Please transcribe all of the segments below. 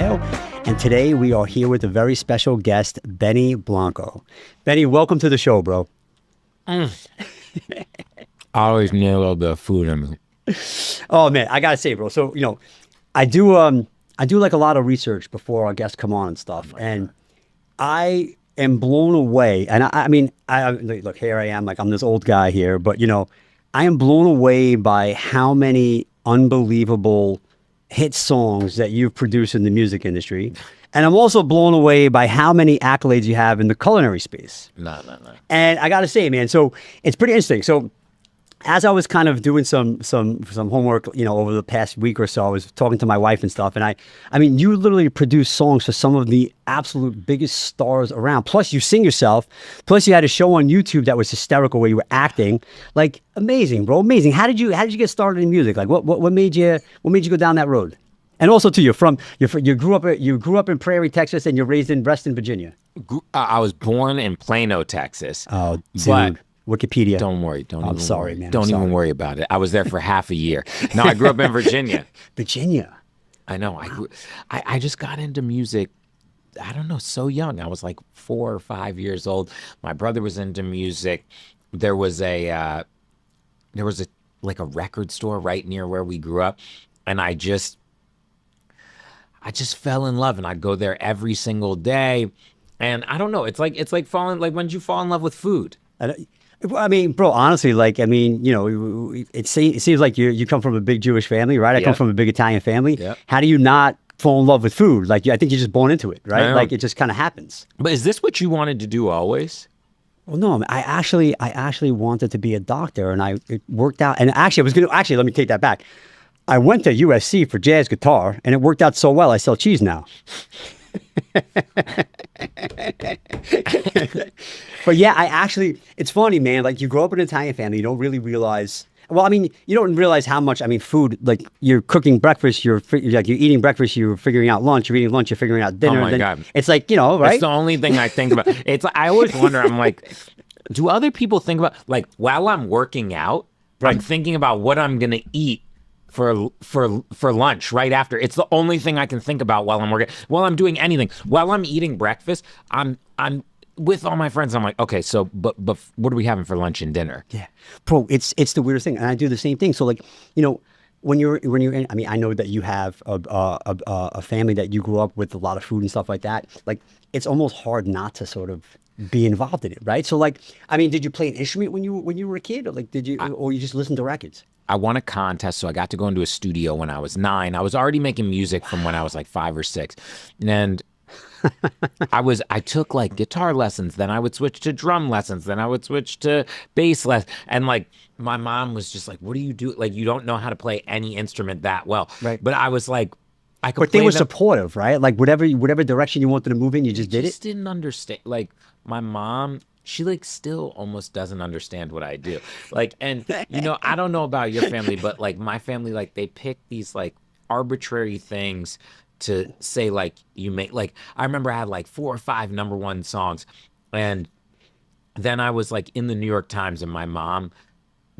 And today we are here with a very special guest, Benny Blanco. Benny, welcome to the show, bro. I always need a little bit of food in me. Oh man, I gotta say, bro. So I do like a lot of research before our guests come on and stuff, and I am blown away. And I mean, look, here I am, like I'm this old guy here, but I am blown away by how many unbelievable hit songs that you've produced in the music industry. And I'm also blown away by how many accolades you have in the culinary space. No. And I got to say, man, so it's pretty interesting. So as I was kind of doing some homework, over the past week or so, I was talking to my wife and stuff. And I mean, you literally produce songs for some of the absolute biggest stars around. Plus, you sing yourself. Plus, you had a show on YouTube that was hysterical where you were acting. Like, amazing, bro, amazing. How did you get started in music? Like, what made you go down that road? And also, too, you grew up in Prairie, Texas, and you're raised in Reston, Virginia. I was born in Plano, Texas. Oh, dude. But Wikipedia. don't worry. I'm sorry, man. Don't even worry about it. I was there for half a year. No, I grew up in Virginia. Virginia. I know. Wow. I just got into music. I don't know, so young. I was like 4 or 5 years old. My brother was into music. There was a record store right near where we grew up, and I just fell in love, and I'd go there every single day. And I don't know. It's like when did you fall in love with food? I mean, bro, honestly, it seems like you come from a big Jewish family, right? I come from a big Italian family. Yep. How do you not fall in love with food? Like, I think you're just born into it, right? Like, it just kind of happens. But is this what you wanted to do always? Well, no, I actually wanted to be a doctor, and it worked out. And actually, let me take that back. I went to USC for jazz guitar, and it worked out so well. I sell cheese now. But yeah, it's funny, man. Like, you grow up in an Italian family, you don't really realize. Well, I mean, you don't realize how much. I mean, food. Like, you're cooking breakfast, you're eating breakfast, you're figuring out lunch, you're eating lunch, you're figuring out dinner. Oh my God! It's like, right? It's the only thing I think about. It's I always wonder. I'm like, do other people think about, like, while I'm working out, right, I'm thinking about what I'm gonna eat for lunch right after. It's the only thing I can think about while I'm working, while I'm doing anything. While I'm eating breakfast, I'm with all my friends. I'm like, okay, so but what are we having for lunch and dinner? Yeah, bro, it's the weirdest thing, and I do the same thing. So, like, when you're in, I mean, I know that you have a family that you grew up with a lot of food and stuff like that. Like, it's almost hard not to sort of be involved in it, right? So, like, I mean, did you play an instrument when you were a kid, or like or you just listen to records? I won a contest, so I got to go into a studio when I was 9. I was already making music from when I was like 5 or 6. And I took like guitar lessons, then I would switch to drum lessons, then I would switch to bass lessons. And like, my mom was just like, what do you do? Like, you don't know how to play any instrument that well. Right. But I was like, I could But they were supportive, right? Like, whatever direction you wanted to move in, you just did it? I just didn't understand. Like, my mom, she like still almost doesn't understand what I do. Like, and I don't know about your family, but like my family, like they pick these like arbitrary things to say, like, you make, like, I remember I had like 4 or 5 #1 songs, and then I was like in the New York Times, and my mom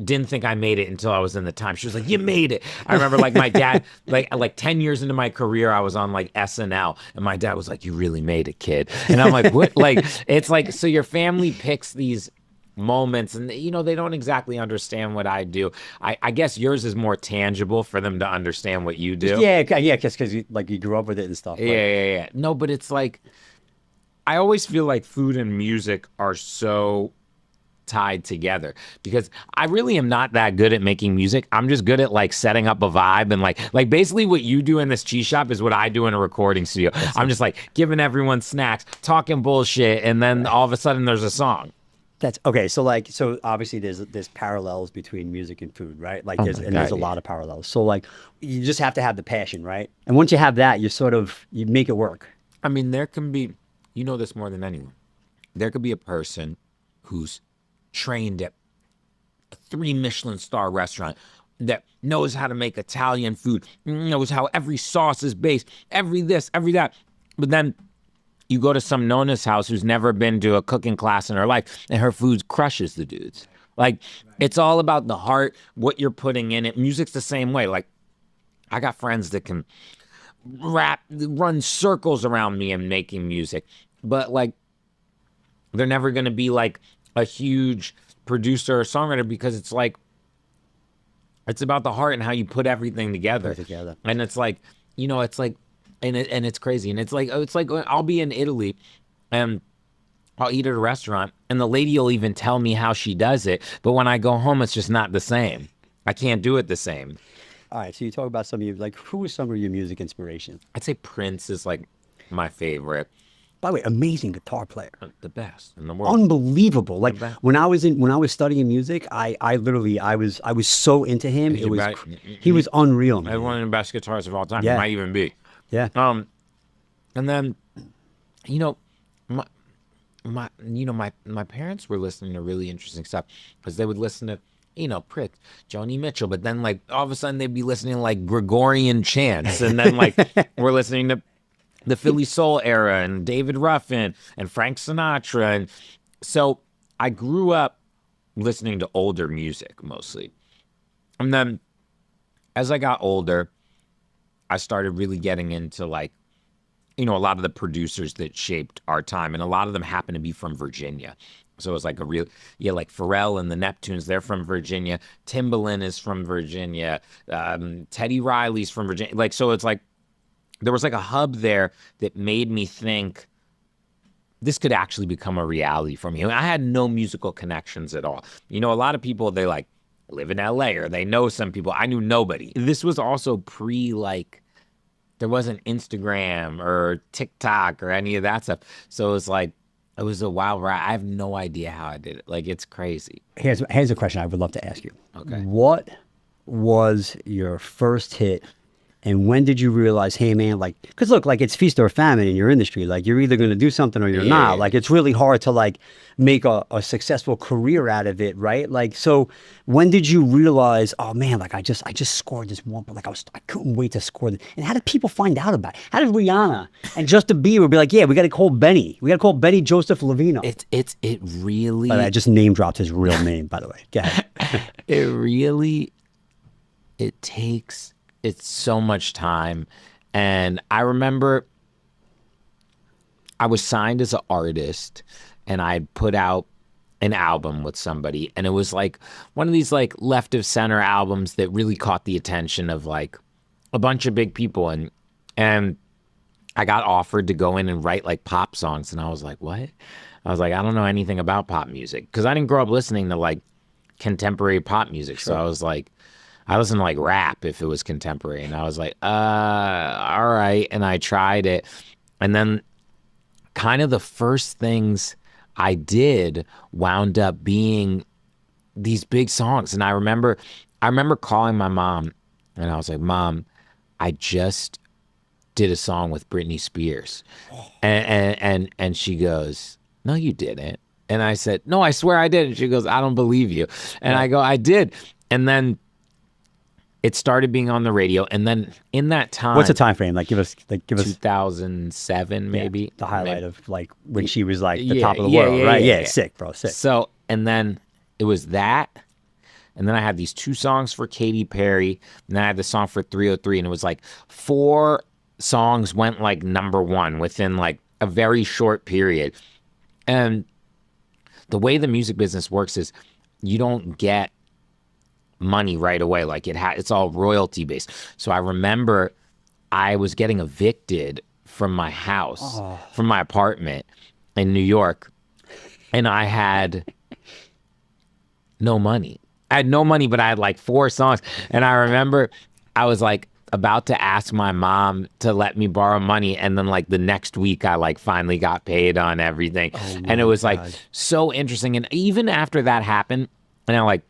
didn't think I made it until I was in the Times. She was like, you made it. I remember like my dad, like 10 years into my career, I was on like SNL, and my dad was like, you really made it, kid. And I'm like, what? Like, it's like, so your family picks these moments, and they don't exactly understand what I do. I guess yours is more tangible for them to understand what you do. Yeah, because you grew up with it and stuff. Yeah. No, but it's like, I always feel like food and music are so tied together, because I really am not that good at making music. I'm just good at like setting up a vibe, and like basically what you do in this cheese shop is what I do in a recording studio. I'm just like giving everyone snacks, talking bullshit, and then all of a sudden there's a song. That's okay. So obviously there's parallels between music and food, right? Like, there's a lot of parallels. So like, you just have to have the passion, right? And once you have that, you make it work. I mean, there can be, this more than anyone. There could be a person who's trained at a 3 Michelin star restaurant, that knows how to make Italian food, knows how every sauce is based, every this, every that. But then you go to some Nona's house who's never been to a cooking class in her life, and her food crushes the dudes. Like, it's all about the heart, what you're putting in it. Music's the same way. Like, I got friends that can run circles around me and making music, but like they're never going to be like a huge producer or songwriter because it's like it's about the heart and how you put everything together. And it's like, it's like, and it's crazy. And it's like I'll be in Italy and I'll eat at a restaurant and the lady will even tell me how she does it. But when I go home, it's just not the same. I can't do it the same. All right, so you talk about some of your, like, who is some of your music inspiration? I'd say Prince is like my favorite. By the way, amazing guitar player. The best in the world. Unbelievable. Like when I was studying music, I literally was so into him. It was he was unreal, man. One of the best guitarists of all time. Yeah. He might even be. Yeah. And then, my parents were listening to really interesting stuff because they would listen to, Prince, Joni Mitchell, but then like all of a sudden they'd be listening to like Gregorian chants, and then like we're listening to the Philly Soul era and David Ruffin and Frank Sinatra, and so I grew up listening to older music mostly, and then as I got older, I started really getting into like, a lot of the producers that shaped our time, and a lot of them happen to be from Virginia. So it was like like Pharrell and the Neptunes, they're from Virginia. Timbaland is from Virginia. Teddy Riley's from Virginia. Like, so it's like, there was like a hub there that made me think this could actually become a reality for me. I had no musical connections at all. A lot of people, they like live in LA or they know some people. I knew nobody. This was also like, there wasn't Instagram or TikTok or any of that stuff. So it was like, it was a wild ride. I have no idea how I did it. Like, it's crazy. Here's a question I would love to ask you. Okay. What was your first hit? And when did you realize, hey, man, like, because look, like, it's feast or famine in your industry. Like, you're either going to do something or you're not. Like, it's really hard to, like, make a successful career out of it, right? Like, so when did you realize, oh, man, like, I just scored this one, but, like, I couldn't wait to score this. And how did people find out about it? How did Rihanna and Justin Bieber be like, yeah, we got to call Benny. We got to call Benny Joseph Lavino. It really... But I just name dropped his real name, by the way. Go ahead. It's so much time. And I remember I was signed as an artist and I put out an album with somebody. And it was like one of these like left of center albums that really caught the attention of like a bunch of big people. And I got offered to go in and write like pop songs. And I was like, what? I was like, I don't know anything about pop music because I didn't grow up listening to like contemporary pop music. Sure. So I was like, I listened to like rap if it was contemporary. And I was like, all right. And I tried it. And then kind of the first things I did wound up being these big songs. And I remember calling my mom and I was like, Mom, I just did a song with Britney Spears. And she goes, no, you didn't. And I said, no, I swear I did. And she goes, I don't believe you. And I go, I did. And then it started being on the radio, and then in that time, what's the time frame? Like, give us 2007, maybe the highlight maybe. Of like when she was like the top of the world, right? Yeah, sick, bro, sick. So, and then it was that, and then I had these 2 songs for Katy Perry, and then I had the song for 303, and it was like 4 songs went like #1 within like a very short period. And the way the music business works is you don't get money right away. Like it's all royalty based. So I remember I was getting evicted from my house, from my apartment in New York, and I had no money. I had no money, but I had like 4 songs. And I remember I was like about to ask my mom to let me borrow money, and then like the next week I like finally got paid on everything. And it was like so interesting. And even after that happened, and I like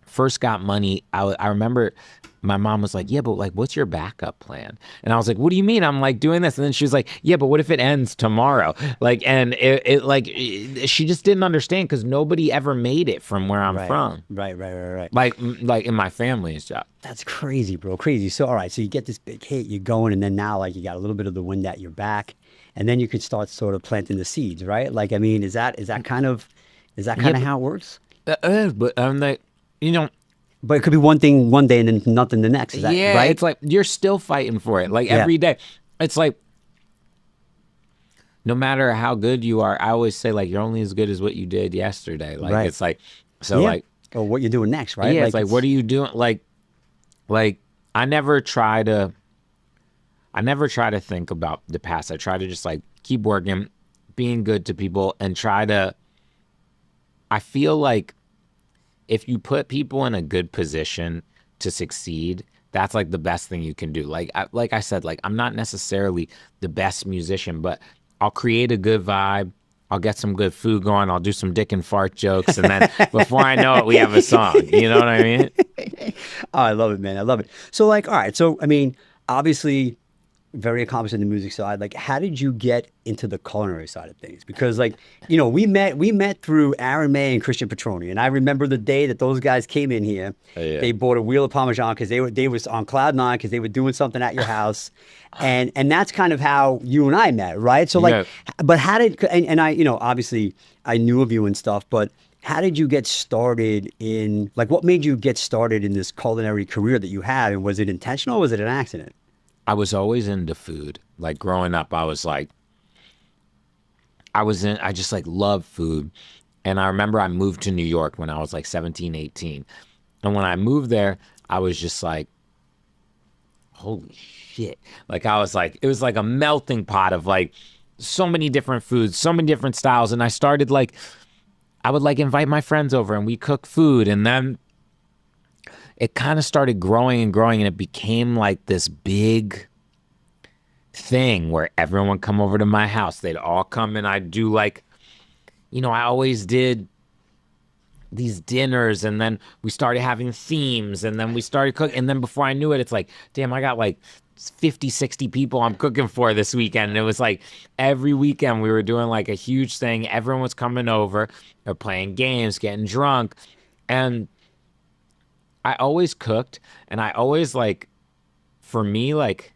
first got money, I remember my mom was like, yeah, but like, what's your backup plan? And I was like, what do you mean? I'm like doing this. And then she was like, yeah, but what if it ends tomorrow? Like, and she just didn't understand because nobody ever made it from where I'm from. Right. Like in my family's job. That's crazy, bro. Crazy. So, all right. So you get this big hit, you're going, and then now like you got a little bit of the wind at your back, and then you could start sort of planting the seeds, right? Like, I mean, is that kind of how it works? But I'm like, But it could be one thing one day and then nothing the next. Is that Yeah, right? it's like you're still fighting for it. Like Yeah. every day. It's like no matter how good you are, I always say like you're only as good as what you did yesterday. Like Right. it's like so Yeah. like Or what you're doing next, right? yeah, it's like what are you doing? Like I never try to think about the past. I try to just like keep working, being good to people and try to I feel like if you put people in a good position to succeed, that's like the best thing you can do. Like I said, like I'm not necessarily the best musician, but I'll create a good vibe. I'll get some good food going. I'll do some dick and fart jokes, and then before I know it, we have a song. You know what I mean? Oh, I love it, man. I love it. So, like, all right. So, I mean, obviously, very accomplished in the music side. Like, how did you get into the culinary side of things? Because, like, we met through Aaron May and Christian Petroni, and I remember the day that those guys came in here. Yeah. They bought a wheel of Parmesan because they was on cloud nine because they were doing something at your house, and that's kind of how you and I met, right? So, like, Yeah. but how did and I, obviously I knew of you and stuff, but how did you get started in like what made you get started in this culinary career that you had, and was it intentional or was it an accident? I was always into food. Like growing up, I just like loved food. And I remember I moved to New York when I was like 17, 18. And when I moved there, I was just like, holy shit. Like I was like, it was like a melting pot of like so many different foods, so many different styles. And I started like, I would like invite my friends over and we cook food. And then it kind of started growing and growing and it became like this big thing where everyone would come over to my house. They'd all come and I'd do like, I always did these dinners and then we started having themes and then we started cooking. And then before I knew it, it's like, damn, I got like 50, 60 people I'm cooking for this weekend. And it was like every weekend we were doing like a huge thing. Everyone was coming over, they're playing games, getting drunk. And I always cooked and I always like, for me, like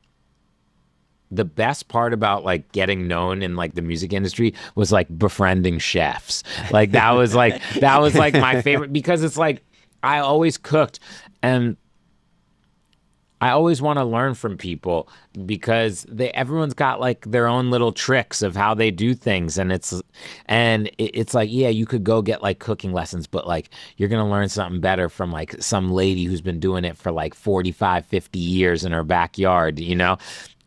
the best part about like getting known in like the music industry was like befriending chefs. Like that was like my favorite because it's like I always cooked and I always want to learn from people because everyone's got like their own little tricks of how they do things. And it's like, yeah, you could go get like cooking lessons, but like you're going to learn something better from like some lady who's been doing it for like 45, 50 years in her backyard,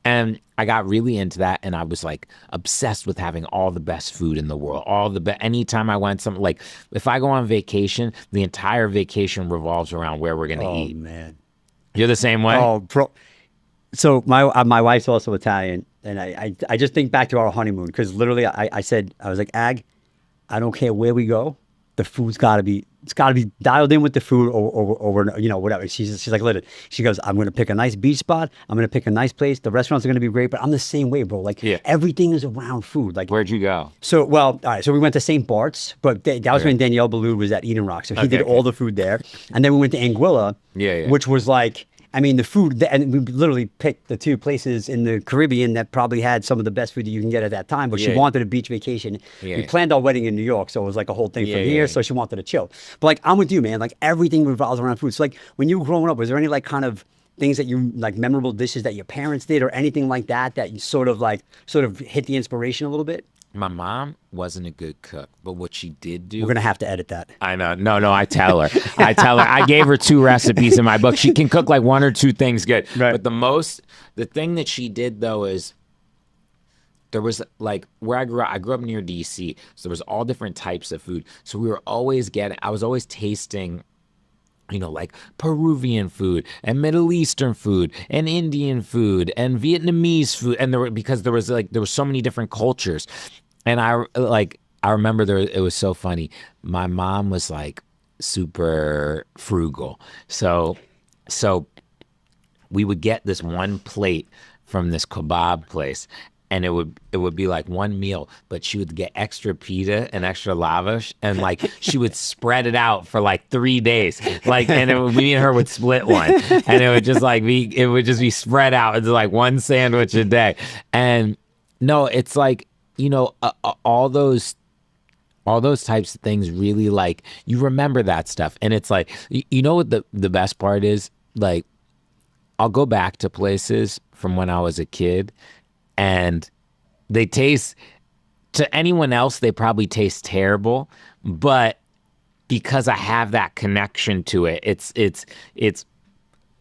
And I got really into that and I was like obsessed with having all the best food in the world. Anytime I went something like if I go on vacation, the entire vacation revolves around where we're going to eat. Oh man. You're the same way? Oh, bro. So my wife's also Italian, and I just think back to our honeymoon because literally I said I was like, Ag, I don't care where we go, the food's got to be dialed in with the food or whatever. She's like, listen, she goes, I'm gonna pick a nice beach spot, I'm gonna pick a nice place. The restaurants are gonna be great, but I'm the same way, bro. Like everything is around food. Like where'd you go? So all right. So we went to St. Bart's, but that was when Danielle Ballou was at Eden Rock, so he did all the food there, and then we went to Anguilla, which was like. I mean, the food, and we literally picked the two places in the Caribbean that probably had some of the best food that you can get at that time. But she wanted a beach vacation. We planned our wedding in New York, so it was like a whole thing from here. So she wanted to chill. But like, I'm with you, man. Like everything revolves around food. So like, when you were growing up, was there any like kind of things that you like memorable dishes that your parents did or anything like that that you sort of hit the inspiration a little bit? My mom wasn't a good cook, but what she did do... We're going to have to edit that. I know. No, I tell her. I gave her 2 recipes in my book. She can cook like 1 or 2 things good. Right. But the thing that she did though is there was like where I grew up near DC. So there was all different types of food. So I was always tasting like Peruvian food and Middle Eastern food and Indian food and Vietnamese food. And because there was so many different cultures. And I remember it was so funny. My mom was like super frugal. So we would get this one plate from this kebab place. And it would be like one meal, but she would get extra pita and extra lavash, and like she would spread it out for like 3 days, and me and her would split one, and it would just be spread out into like one sandwich a day. And no, it's like all those all those types of things really like you remember that stuff. And it's like you know what the best part is? Like I'll go back to places from when I was a kid and they taste to anyone else they probably taste terrible, but because I have that connection to it, it's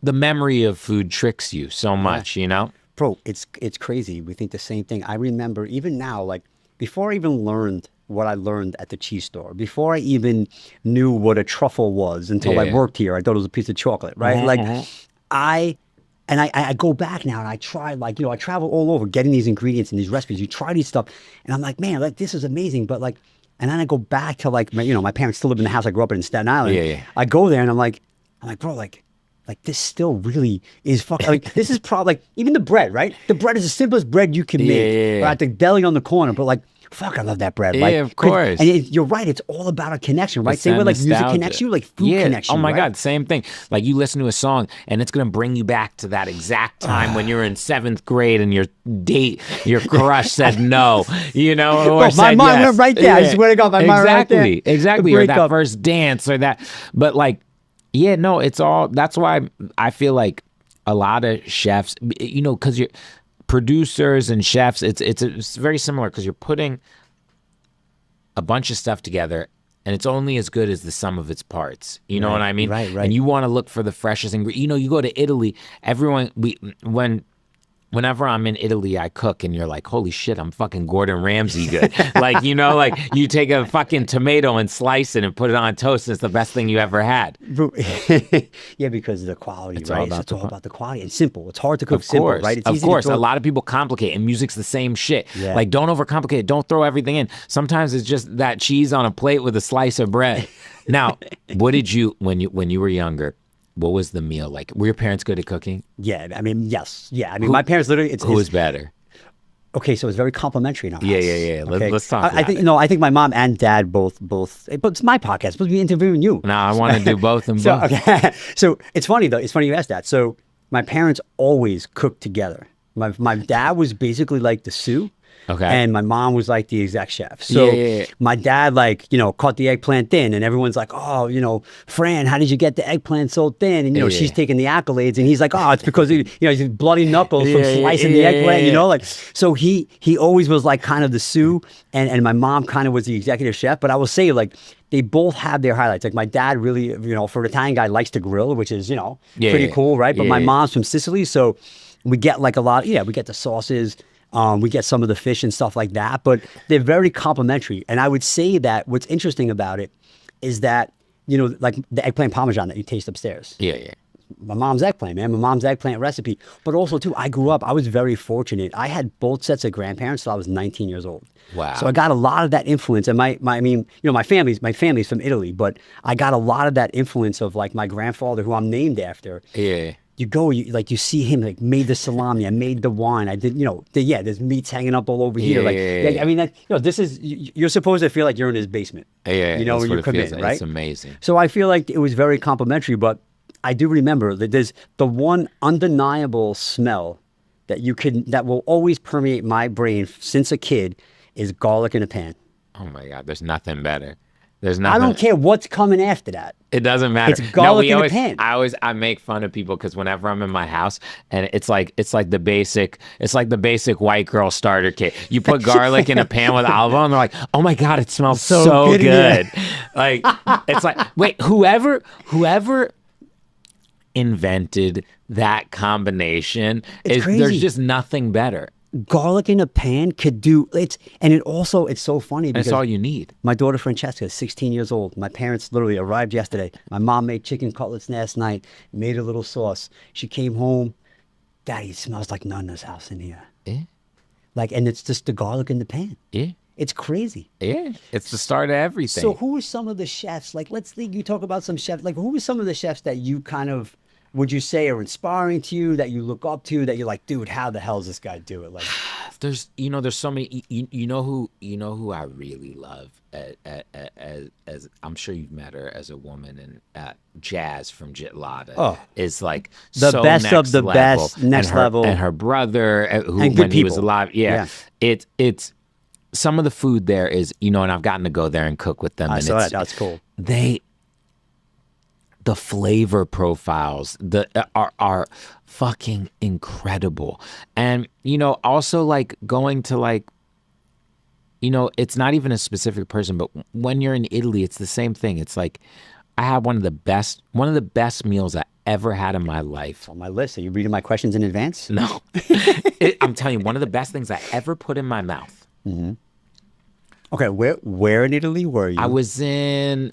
the memory of food tricks you so much, you know? Bro, it's crazy. We think the same thing. I remember even now, like before I even learned what I learned at the cheese store, before I even knew what a truffle was until I worked here, I thought it was a piece of chocolate, right? I go back now and I try, like, I travel all over getting these ingredients and these recipes. You try these stuff and I'm like, man, like this is amazing. But like, and then I go back to like, my parents still live in the house I grew up in Staten Island. I go there and I'm like, bro, like this still really is fucking, like this is probably like, even the bread, right? The bread is the simplest bread you can make. Or at the deli on the corner, but like, fuck, I love that bread. Like, of course. And you're right. It's all about a connection, right? Same way like music connects you, like food connects you. Oh my right? God, same thing. Like you listen to a song and it's going to bring you back to that exact time when you're in 7th grade and your crush said no, or my mind yes. went right there. I swear to God, my mind right there. Exactly. Or that first dance or that. But like, no, it's all, that's why I feel like a lot of chefs, because you're, producers and chefs, it's very similar because you're putting a bunch of stuff together and it's only as good as the sum of its parts. You know what I mean? Right. And you want to look for the freshest ingredient. You go to Italy, whenever I'm in Italy, I cook and you're like, holy shit, I'm fucking Gordon Ramsay good. like you take a fucking tomato and slice it and put it on toast and it's the best thing you ever had. Yeah, because of the quality, It's right? all about the quality. It's simple. It's hard to cook simple, right? It's Of easy course. to A lot of people complicate and music's the same shit. Yeah. Like don't overcomplicate it. Don't throw everything in. Sometimes it's just that cheese on a plate with a slice of bread. Now, what did you, when you were younger, what was the meal like? Were your parents good at cooking? Yeah, I mean, yes. Yeah, I mean, my parents literally... Who was better? Okay, so it's very complimentary in our house. Yeah. Okay? Let's talk about it. I think my mom and dad both, but it's my podcast. I'm supposed to be interviewing you. No, I want to do both and both. Okay. So it's funny, though. It's funny you asked that. So my parents always cooked together. My dad was basically like the sous. Okay. And my mom was like the exec chef. So my dad, like, cut the eggplant thin, and everyone's like, oh, Fran, how did you get the eggplant so thin? And, she's taking the accolades, and he's like, oh, it's because, he's bloody knuckles from slicing the eggplant, like, so he always was like kind of the sous, and my mom kind of was the executive chef. But I will say, like, they both have their highlights. Like my dad really, for an Italian guy, likes to grill, which is, pretty cool, right? But my mom's from Sicily, so we get like a lot, we get the sauces. We get some of the fish and stuff like that, but they're very complimentary. And I would say that what's interesting about it is that, like the eggplant parmesan that you taste upstairs. Yeah. My mom's eggplant, man. My mom's eggplant recipe. But also, too, I grew up, I was very fortunate. I had both sets of grandparents till I was 19 years old. Wow. So I got a lot of that influence. And my family's from Italy, but I got a lot of that influence of like my grandfather, who I'm named after. Yeah. You see him, like, made the salami, I made the wine, I did, there's meats hanging up all over here. I mean, this is, you're supposed to feel like you're in his basement. Yeah, when you come in, right? It's amazing. So I feel like it was very complimentary, but I do remember that there's the one undeniable smell that will always permeate my brain since a kid is garlic in a pan. Oh my God, there's nothing better. There's nothing. I don't care what's coming after that. It doesn't matter. It's garlic in a pan. I make fun of people because whenever I'm in my house and it's like the basic white girl starter kit. You put garlic in a pan with olive oil and they're like, oh my God, it smells so good. Like it's like, wait, whoever invented that combination there's just nothing better. Garlic in a pan could do it's so funny because that's all you need. My daughter Francesca is 16 years old. My parents literally arrived yesterday. My mom made chicken cutlets last night, made a little sauce. She came home. Daddy, it smells like Nana's house in here. Yeah. Like, and it's just the garlic in the pan. Yeah. It's crazy. Yeah. It's the start of everything. So who are some of the chefs? Like, let's think you talk about some chefs. Like, who are some of the chefs that you kind of would you say are inspiring to you, that you look up to, that you're like, dude, how the hell does this guy do it? Like, there's so many. You know who I really love as I'm sure you've met her as a woman, and Jazz from Jitlada is like the so best next of the level. best, next level, and her brother who and when he was alive, it's some of the food there is, you know, and I've gotten to go there and cook with them. I And saw that. That's cool. The flavor profiles are fucking incredible. And, you know, also like going to like, you know, it's not even a specific person, but when you're in Italy, it's the same thing. It's like, I had one of the best meals I ever had in my life. On my list. Are you reading my questions in advance? No. I'm telling you, one of the best things I ever put in my mouth. Mm-hmm. Okay, where in Italy were you? I was on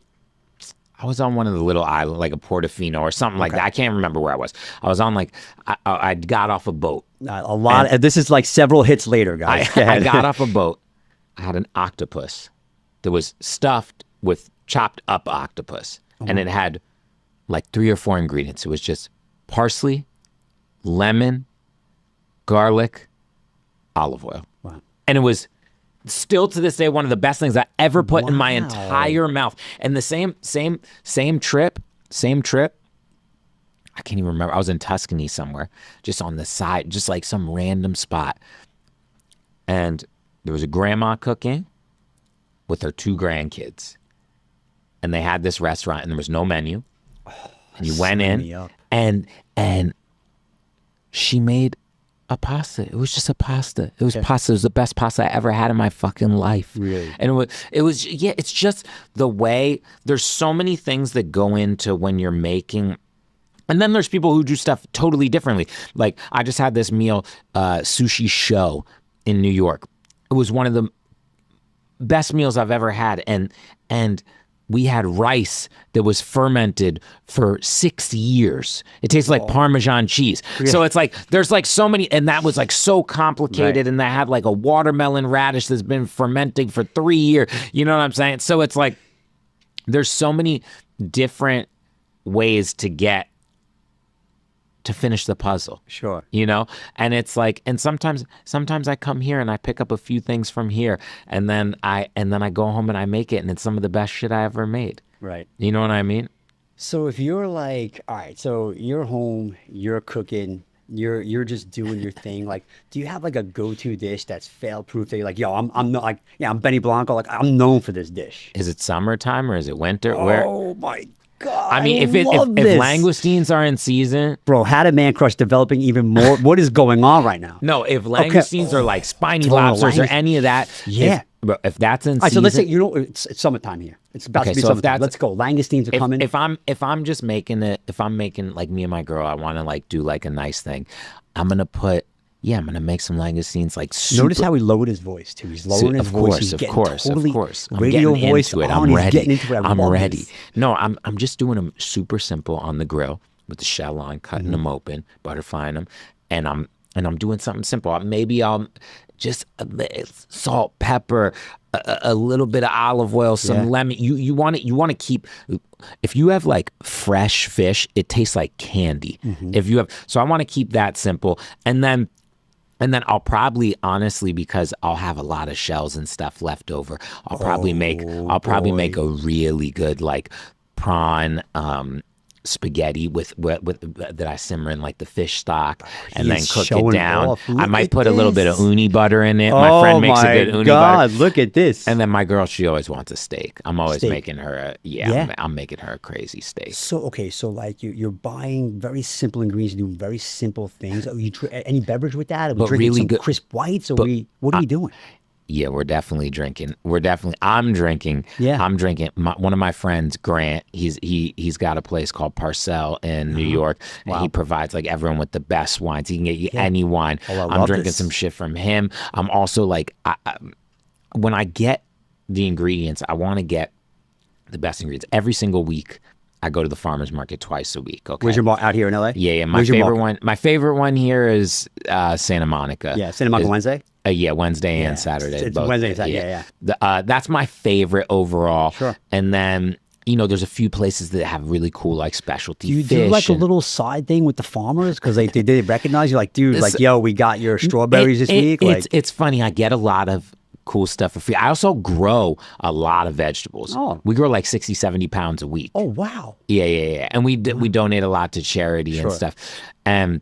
one of the little islands, like a Portofino or something like that. I can't remember where I was. I was on like, I got off a boat. A lot. This is like several hits later, guys. I got off a boat. I had an octopus that was stuffed with chopped up octopus. And it had like 3 or 4 ingredients. It was just parsley, lemon, garlic, olive oil. Wow. And it was still to this day one of the best things I ever put in my entire mouth. And the same trip, I can't even remember. I was in Tuscany somewhere, just on the side, just like some random spot. And there was a grandma cooking with her 2 grandkids. And they had this restaurant and there was no menu. And you went in and she made a pasta. It was just a pasta. It was pasta. It was the best pasta I ever had in my fucking life. Really? And it was it's just the way, there's so many things that go into when you're making. And then there's people who do stuff totally differently. Like I just had this meal, Sushi Show in New York. It was one of the best meals I've ever had. And we had rice that was fermented for 6 years. It tastes like Parmesan cheese. Yeah. So it's like, there's like so many, and that was like so complicated. Right. And that had like a watermelon radish that's been fermenting for 3 years. You know what I'm saying? So it's like, there's so many different ways to finish the puzzle. Sure. You know? And it's like, and sometimes I come here and I pick up a few things from here and then I go home and I make it and it's some of the best shit I ever made. Right. You know what I mean? So if you're like, all right, so you're home, you're cooking, you're just doing your thing. Like, do you have like a go-to dish that's fail-proof that you're like, yo, I'm not like, yeah, I'm Benny Blanco, like I'm known for this dish. Is it summertime or is it winter? Oh my God, I mean, if langoustines are in season, bro, how did Man Crush developing even more? What is going on right now? No, if langoustines are like spiny lobsters or any of that, if that's in season. So let's say it's summertime here. It's about to be summertime. Let's go. Langoustines are coming. If I'm just making it, if I'm making like me and my girl, I want to like do like a nice thing. I'm gonna make some langoustines like super. Notice how he lowered his voice too. He's lowering his voice. He's getting totally of course. Radio voice on. I'm ready. Getting into it. I'm ready. This. No, I'm just doing them super simple on the grill with the shell on, cutting them open, butterflying them, and I'm doing something simple. Maybe I'll just salt, pepper, a little bit of olive oil, some lemon. You want to keep. If you have like fresh fish, it tastes like candy. If you have, so I want to keep that simple, and then I'll probably, honestly, because I'll have a lot of shells and stuff left over, I'll probably make a really good like prawn spaghetti with that I simmer in like the fish stock and then cook it down. I might put a little bit of uni butter in it. My friend makes a good uni butter. Look at this. And then my girl, she always wants a steak. I'm always making her I'm making her a crazy steak. So so like you're buying very simple ingredients, doing very simple things. Are you any beverage with that? Are we drinking some crisp whites? Or what are we doing? Yeah, we're definitely drinking. I'm drinking. Yeah. I'm drinking. One of my friends, Grant, he's got a place called Parcel in New York. And he provides like everyone with the best wines. He can get you any wine. I'm drinking some shit from him. I'm also like, when I get the ingredients, I want to get the best ingredients. Every single week, I go to the farmer's market twice a week. Okay. Where's your market out here in LA? Yeah. My favorite one here is Santa Monica. Yeah, Santa Monica Wednesday. Wednesday and Saturday. It's Wednesday and Saturday, that's my favorite overall. Sure. And then, there's a few places that have really cool, like, specialty fish. Do you do, like, a little side thing with the farmers? Because they recognize you, like, dude, like, yo, we got your strawberries this week? It's funny. I get a lot of cool stuff for free. I also grow a lot of vegetables. Oh. We grow, like, 60, 70 pounds a week. Oh, wow. Yeah. And we donate a lot to charity and stuff. And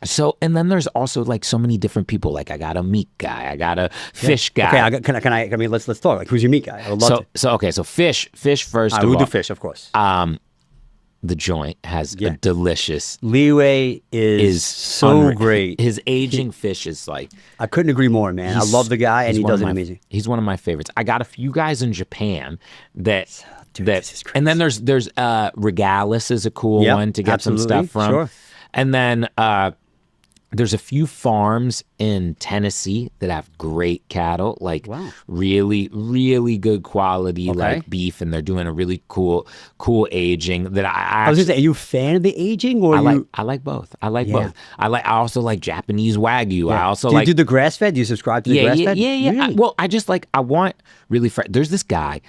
So, and then there's also like so many different people. Like I got a meat guy, I got a fish guy. Okay, I mean, let's talk. Like, who's your meat guy? I would love to. So fish first of We'll all. do fish, of course. The joint has a delicious. Leeway is so unreal. great. His aging fish is like. I couldn't agree more, man. I love the guy, and he does it amazing. He's one of my favorites. I got a few guys in Japan that. Dude, this is crazy. And then there's Regalis is a cool one to get some stuff from. Sure. And then there's a few farms in Tennessee that have great cattle, like really, really good quality, like beef, and they're doing a really cool aging. That I was gonna say, are you a fan of the aging, or I like both. I like both. I also like Japanese Wagyu. I also do you do the grass fed? Do you subscribe to the grass fed? Yeah. Really? I just like I want really fresh. There's this guy.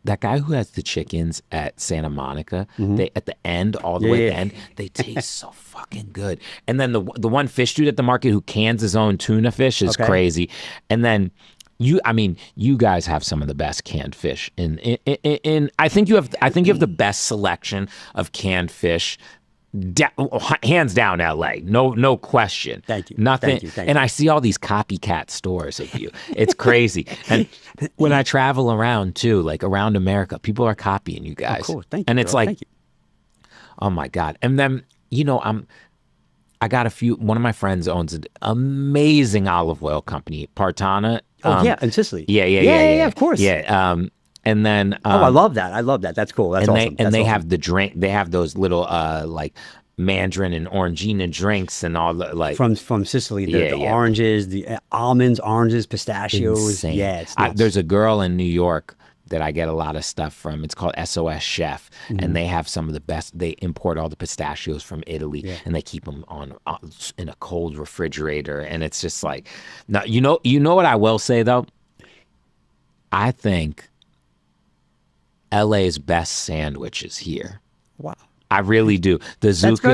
That guy who has the chickens at Santa Monica, they at the end, all the way at the end, they taste so fucking good. And then the one fish dude at the market who cans his own tuna fish is crazy. And then you guys have some of the best canned fish in I think you have the best selection of canned fish. Hands down, LA, no question. Thank you. Nothing. Thank you. And I see all these copycat stores of you. It's crazy. And when I travel around too, like around America, people are copying you guys. Oh, cool. Thank you. And it's like, oh my God. And then I got a few. One of my friends owns an amazing olive oil company, Partana. In Sicily. Yeah. Of course. Yeah. And then I love that. That's cool. That's awesome. They have the drink. They have those little like mandarin and orangina drinks and all the like from Sicily. The oranges, the almonds, oranges, pistachios. Insane. Yeah, it's nuts. There's a girl in New York that I get a lot of stuff from. It's called SOS Chef, and they have some of the best. They import all the pistachios from Italy, and they keep them on in a cold refrigerator. And it's just like, now you know what I will say though. I think LA's best sandwich is here. Wow. I really do. The Zuka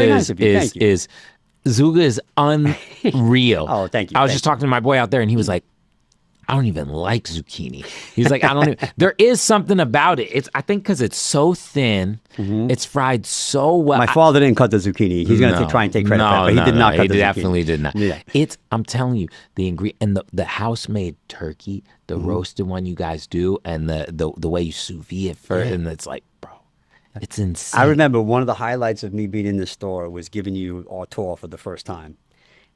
Zuka is unreal. Oh, thank you. I was just talking to my boy out there and he was like, I don't even like zucchini. He's like, there is something about it. I think because it's so thin, it's fried so well. My father didn't cut the zucchini. He's going to try and take credit for it, but he did not cut the zucchini. He definitely did not. Yeah. I'm telling you, the ingredient and the house-made turkey, the roasted one you guys do, and the way you sous vide it first, and it's like, bro, it's insane. I remember one of the highlights of me being in the store was giving you a tour for the first time.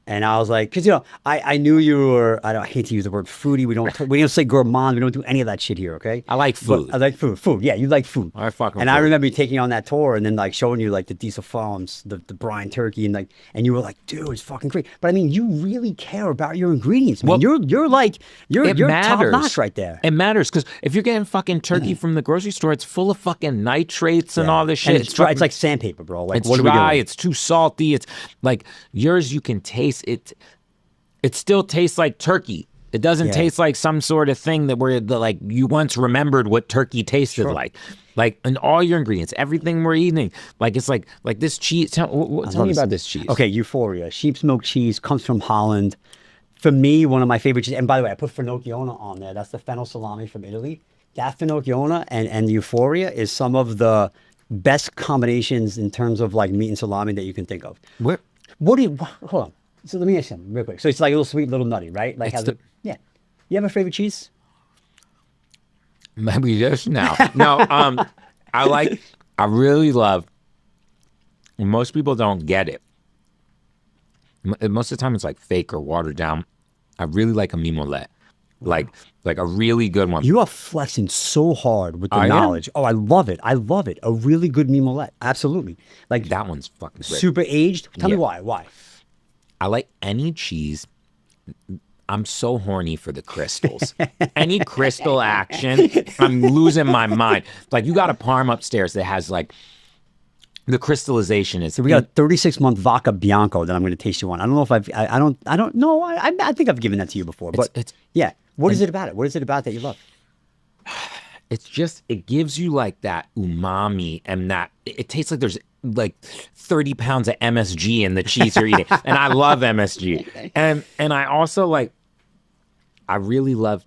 And I was like, because I knew you were. I hate to use the word foodie. We don't say gourmand. We don't do any of that shit here. Okay. I like food. I like food. Food. Yeah, you like food. I fucking. And I remember you taking on that tour and then like showing you like the diesel farms, the brine turkey, and you were like, dude, it's fucking great. But I mean, you really care about your ingredients. I mean, you're top notch right there. It matters because if you're getting fucking turkey from the grocery store, it's full of fucking nitrates and all this shit. And it's dry. It's like sandpaper, bro. Like, it's what dry. Are we doing? It's too salty. It's like yours. You can taste it. It still tastes like turkey. It doesn't taste like some sort of thing that like you once remembered what turkey tasted like. Like in all your ingredients, everything we're eating, like it's like this cheese. Tell me about this cheese. Okay, Euphoria. Sheep's milk cheese comes from Holland. For me, one of my favorite cheese. And by the way, I put Finocchione on there. That's the fennel salami from Italy. That Finocchione and Euphoria is some of the best combinations in terms of like meat and salami that you can think of. What do you hold on? So let me ask you something real quick. So it's like a little sweet, little nutty, right? Like yeah. You have a favorite cheese? Maybe this now. No, I really love. Most people don't get it. Most of the time, it's like fake or watered down. I really like a mimolette, like a really good one. You are flexing so hard with the knowledge. Oh, I love it. I love it. A really good mimolette, absolutely. Like that one's fucking great. Super aged. Tell me why. Why? I like any cheese. I'm so horny for the crystals. Any crystal action, I'm losing my mind. Like you got a Parm upstairs that has like the crystallization is. So we got a 36-month vodka Bianco that I'm going to taste you on. I don't know if I don't know. I think I've given that to you before. But yeah, what is it about it? What is it about that you love? It's just it gives you like that umami and that it tastes like there's like 30 pounds of MSG in the cheese you're eating. And I love MSG. And I also like, I really love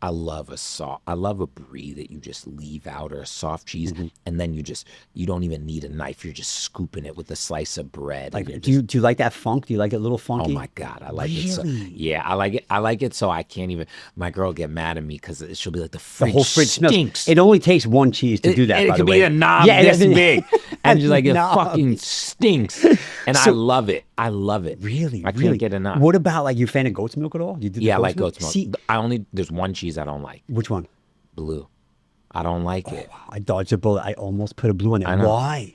I love a soft. I love a brie that you just leave out, or a soft cheese, and then you don't even need a knife. You're just scooping it with a slice of bread, and Like, you're do you just. do you like that funk? Do you like it a little Oh funky? my God, I like it so. Really? Yeah, I like it. I like it so I can't even. My girl get mad at me because she'll be like, the The fridge whole fridge smells. stinks. It only takes one cheese to do that, It by the could way. be a knob Yeah, this I mean- big, and she's like, it knob. fucking stinks, and I So- love it. I love it. Really, I really. can't get enough. What about like you a fan of goat's milk at all? You do the Yeah, I like goat's milk. See, There's one cheese I don't like. which one? Blue. I don't like it. I dodged a bullet. I almost put a blue on it. I know. Why?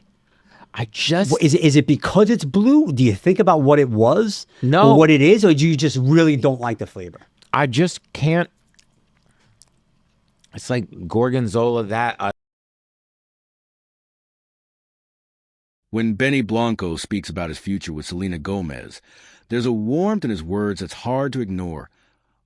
I just What, is it because it's blue? Do you think about what it was? No. Or what it is, or do you just really don't like the flavor? I just can't. It's like gorgonzola that. When Benny Blanco speaks about his future with Selena Gomez, there's a warmth in his words that's hard to ignore,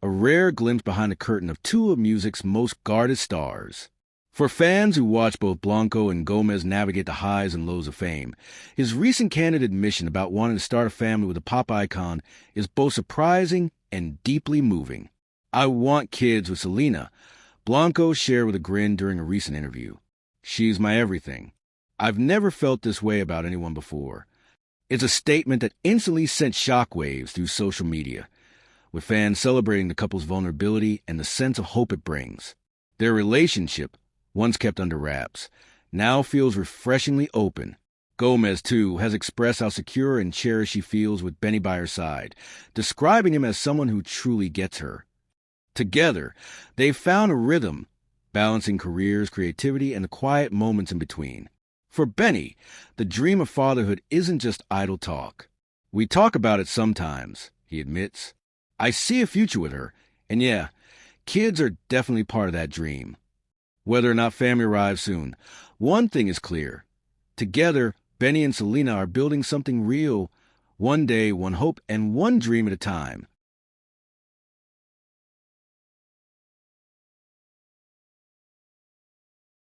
a rare glimpse behind the curtain of two of music's most guarded stars. For fans who watch both Blanco and Gomez navigate the highs and lows of fame, his recent candid admission about wanting to start a family with a pop icon is both surprising and deeply moving. "I want kids with Selena," Blanco shared with a grin during a recent interview. "She's my everything. I've never felt this way about anyone before." It's a statement that instantly sent shockwaves through social media, with fans celebrating the couple's vulnerability and the sense of hope it brings. Their relationship, once kept under wraps, now feels refreshingly open. Gomez, too, has expressed how secure and cherished she feels with Benny by her side, describing him as someone who truly gets her. Together, they've found a rhythm, balancing careers, creativity, and the quiet moments in between. For Benny, the dream of fatherhood isn't just idle talk. "We talk about it sometimes," he admits. "I see a future with her, and yeah, kids are definitely part of that dream." Whether or not family arrives soon, one thing is clear. Together, Benny and Selena are building something real, one day, one hope, and one dream at a time.